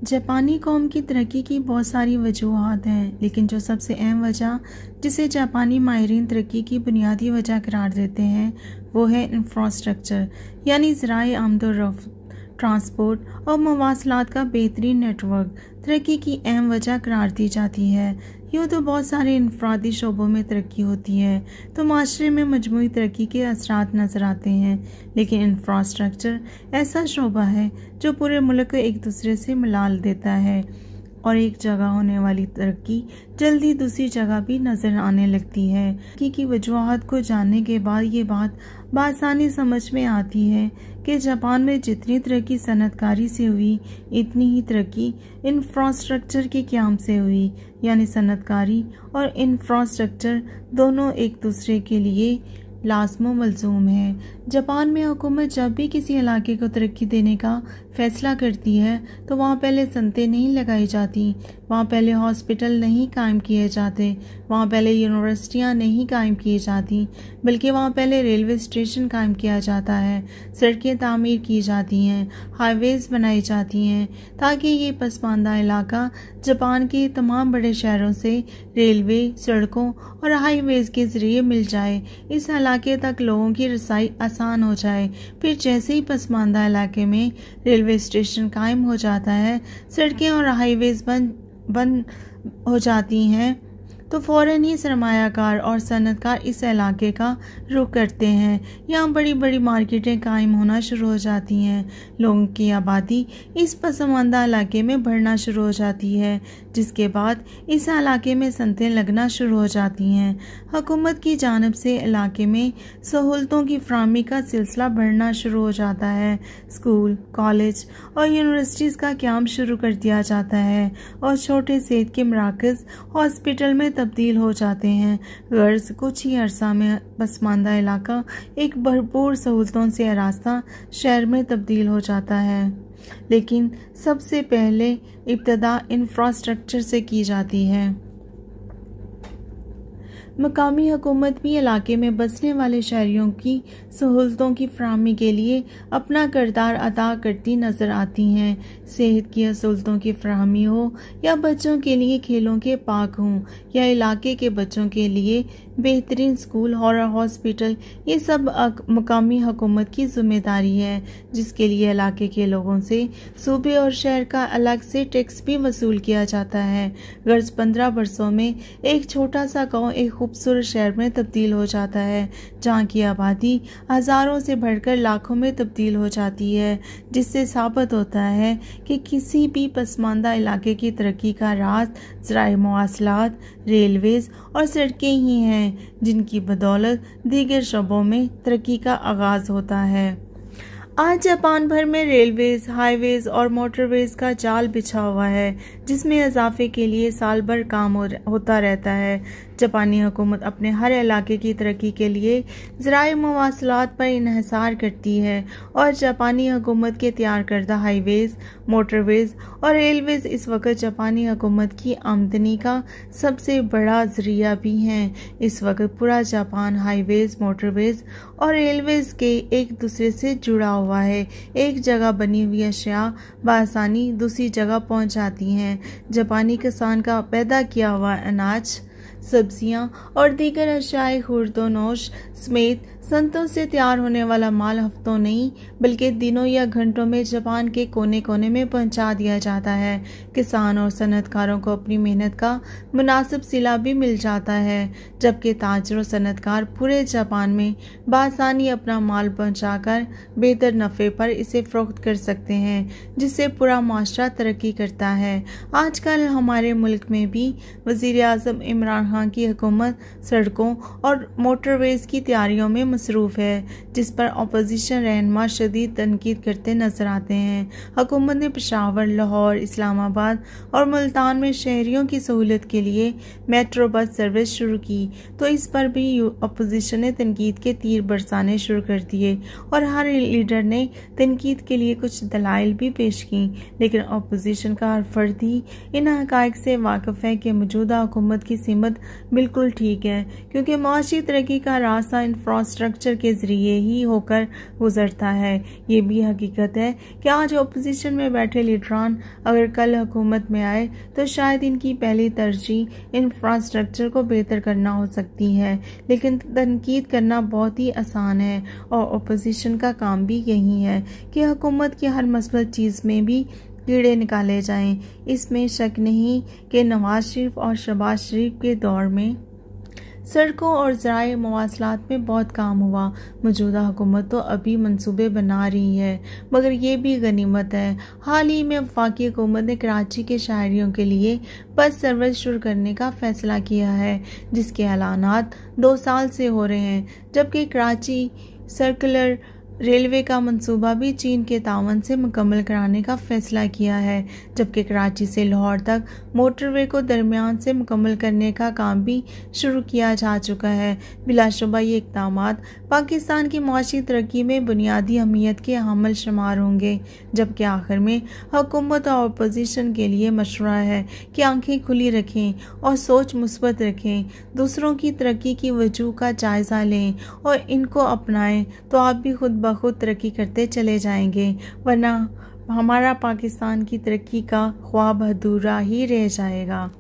जापानी कौम की तरक्की की बहुत सारी वजूहात हैं, लेकिन जो सबसे अहम वजह जिसे जापानी माहिरीन तरक्की की बुनियादी वजह करार देते हैं वो है इंफ्रास्ट्रक्चर, यानी ज़राए आमदोरफ्त, ट्रांसपोर्ट और मवासलात का बेहतरीन नेटवर्क तरक्की की अहम वजह करार दी जाती है। यूँ तो बहुत सारे इनफरादी शोबों में तरक्की होती है तो माशरे में मजमूई तरक्की के असरात नज़र आते हैं, लेकिन इंफ्रास्ट्रक्चर ऐसा शोबा है जो पूरे मुल्क को एक दूसरे से मिला देता है और एक जगह होने वाली तरक्की जल्दी दूसरी जगह भी नज़र आने लगती है। तरक्की की वजूहात को जानने के बाद ये बात बआसानी समझ में आती है कि जापान में जितनी तरक्की सनअतकारी से हुई इतनी ही तरक्की इंफ्रास्ट्रक्चर के क़याम से हुई, यानी सनअतकारी और इंफ्रास्ट्रक्चर दोनों एक दूसरे के लिए लाज़िम मलज़ूम है। जापान में हुकूमत जब भी किसी इलाके को तरक्की देने का फ़ैसला करती है तो वहाँ पहले सनतें नहीं लगाई जाती, वहाँ पहले हॉस्पिटल नहीं कायम किए जाते, वहाँ पहले यूनिवर्सिटियाँ नहीं कायम की जाती, बल्कि वहाँ पहले रेलवे स्टेशन कायम किया जाता है, सड़कें तामीर की जाती हैं, हाईवेज़ बनाई जाती हैं, ताकि ये पसमानदा इलाका जापान के तमाम बड़े शहरों से रेलवे, सड़कों और हाईवेज़ के ज़रिए मिल जाए, इस इलाके तक लोगों की रसाई आसान हो जाए। फिर जैसे ही पसमानदा इलाके में रेलवे स्टेशन कायम हो जाता है, सड़कें और हाईवेज़ बंद हो जाती हैं, तो फ़ौरन ही सरमायाकार और सनअतकार इस इलाके का रुख करते हैं। यहाँ बड़ी बड़ी मार्केटें कायम होना शुरू हो जाती हैं, लोगों की आबादी इस पसमानदा इलाके में बढ़ना शुरू हो जाती है, जिसके बाद इस इलाके में सनतें लगना शुरू हो जाती हैं। हुकूमत की जानिब से इलाके में सहूलतों की फराहमी का सिलसिला बढ़ना शुरू हो जाता है, स्कूल, कॉलेज और यूनिवर्सिटीज़ का क़याम शुरू कर दिया जाता है और छोटे सेहत के मराकज़ हॉस्पिटल में तब्दील हो जाते हैं। गर्ज कुछ ही अरसा में पसमानदा इलाका एक भरपूर सहूलतों से आरास्ता शहर में तब्दील हो जाता है, लेकिन सबसे पहले इब्तदा इंफ्रास्ट्रक्चर से की जाती है। मकामी हुकूमत भी इलाके में बसने वाले शहरियों की सहूलतों की फराहमी के लिए अपना किरदार अदा करती नज़र आती हैं। सेहत की सहूलतों की फराहमी हो या बच्चों के लिए खेलों के पार्क हों या इलाके के बच्चों के लिए बेहतरीन स्कूल और हॉस्पिटल, ये सब मकामी हुकूमत की जिम्मेदारी है, जिसके लिए इलाके के लोगों से सूबे और शहर का अलग से टैक्स भी वसूल किया जाता है। गर्ज 15 बरसों में एक छोटा सा गाँव एक खूबसूरत शहर में तब्दील हो जाता है, जहाँ की आबादी हज़ारों से बढ़कर लाखों में तब्दील हो जाती है, जिससे साबित होता है कि किसी भी पसमानदा इलाके की तरक्की का राज ज़राए मवासलात, रेलवेज़ और सड़कें ही हैं, जिनकी बदौलत दीगर शोबों में तरक्की का आगाज़ होता है। आज जापान भर में रेलवेज़, हाईवेज़ और मोटरवेज़ का जाल बिछा हुआ है, जिसमें इजाफे के लिए साल भर काम होता रहता है। जापानी हुकूमत अपने हर इलाके की तरक्की के लिए ज़राए मवासलात पर इन्हिसार करती है और जापानी हुकूमत के तैयार करदा हाईवेज़, मोटरवेज़ और रेलवेज़ इस वक्त जापानी हुकूमत की आमदनी का सबसे बड़ा ज़रिया भी हैं। इस वक्त पूरा जापान हाईवेज़, मोटरवेज़ और रेलवेज़ के एक दूसरे से जुड़ा हुआ है। एक जगह बनी हुई अशिया बआसानी दूसरी जगह पहुंच जाती हैं। जापानी किसान का पैदा किया हुआ अनाज, सब्जियां और दीगर अशियाए खुर्दोनोश समेत सनतों से तैयार होने वाला माल हफ्तों नहीं बल्कि दिनों या घंटों में जापान के कोने कोने में पहुंचा दिया जाता है। किसान और सनअतकारों को अपनी मेहनत का मुनासिब सिला भी मिल जाता है, जबकि ताजर और सनअतकार पूरे जापान में बआसानी अपना माल पहुंचाकर बेहतर नफ़े पर इसे फ़रोख्त कर सकते हैं, जिससे पूरा माशरा तरक्की करता है। आजकल हमारे मुल्क में भी वज़ीर आज़म इमरान खान की हुकूमत सड़कों और मोटरवेज़ की तैयारियों में मसरूफ़ है, जिस पर अपोजिशन रहनुमा शदीद तनकीद करते नजर आते हैं। हुकूमत ने पेशावर, लाहौर, इस्लामाबाद और मुल्तान में शहरियों की सहूलत के लिए मेट्रो बस सर्विस शुरू की, तो इस पर भी अपोजिशन ने तनकीद के तीर बरसाने शुरू कर दिए और हर लीडर ने तनकीद के लिए कुछ दलाइल भी पेश की, लेकिन अपोजिशन का हर फर्द ही इन हक़ाइक़ से वाकिफ़ है कि मौजूदा हुकूमत की सीमत बिल्कुल ठीक है, क्योंकि माशी तरक्की का रास्ता इंफ्रास्ट्रक्चर के ज़रिए ही होकर गुजरता है। ये भी हकीकत है कि आज अपोजिशन में बैठे लीडरान अगर कल हुकूमत में आए तो शायद इनकी पहली तरजीह इंफ्रास्ट्रक्चर को बेहतर करना हो सकती है, लेकिन तनकीद करना बहुत ही आसान है और अपोजिशन का काम भी यही है कि हुकूमत की हर मस्बत चीज़ में भी कीड़े निकाले जाएं। इसमें शक नहीं कि नवाज शरीफ और शहबाज शरीफ के दौर में सड़कों और ज़राए मवासलात में बहुत काम हुआ। मौजूदा हुकूमत तो अभी मंसूबे बना रही है, मगर ये भी गनीमत है हाल ही में वफाकी हुकूमत ने कराची के शहरियों के लिए बस सर्विस शुरू करने का फैसला किया है, जिसके ऐलानात 2 साल से हो रहे हैं, जबकि कराची सर्कुलर रेलवे का मंसूबा भी चीन के तावन से मुकम्मल कराने का फैसला किया है, जबकि कराची से लाहौर तक मोटरवे को दरमियान से मुकम्मल करने का काम भी शुरू किया जा चुका है। बिलाशुबा ये इक़दामात पाकिस्तान की मुआशी तरक्की में बुनियादी अहमियत के हामिल शुमार होंगे, जबकि आखिर में हुकूमत और अपोजिशन के लिए मशवरा है कि आंखें खुली रखें और सोच मुस्बत रखें, दूसरों की तरक्की की वजूह का जायज़ा लें और इनको अपनाएं तो आप भी खुद खुद तरक्की करते चले जाएंगे, वरना हमारा पाकिस्तान की तरक्की का ख्वाब अधूरा ही रह जाएगा।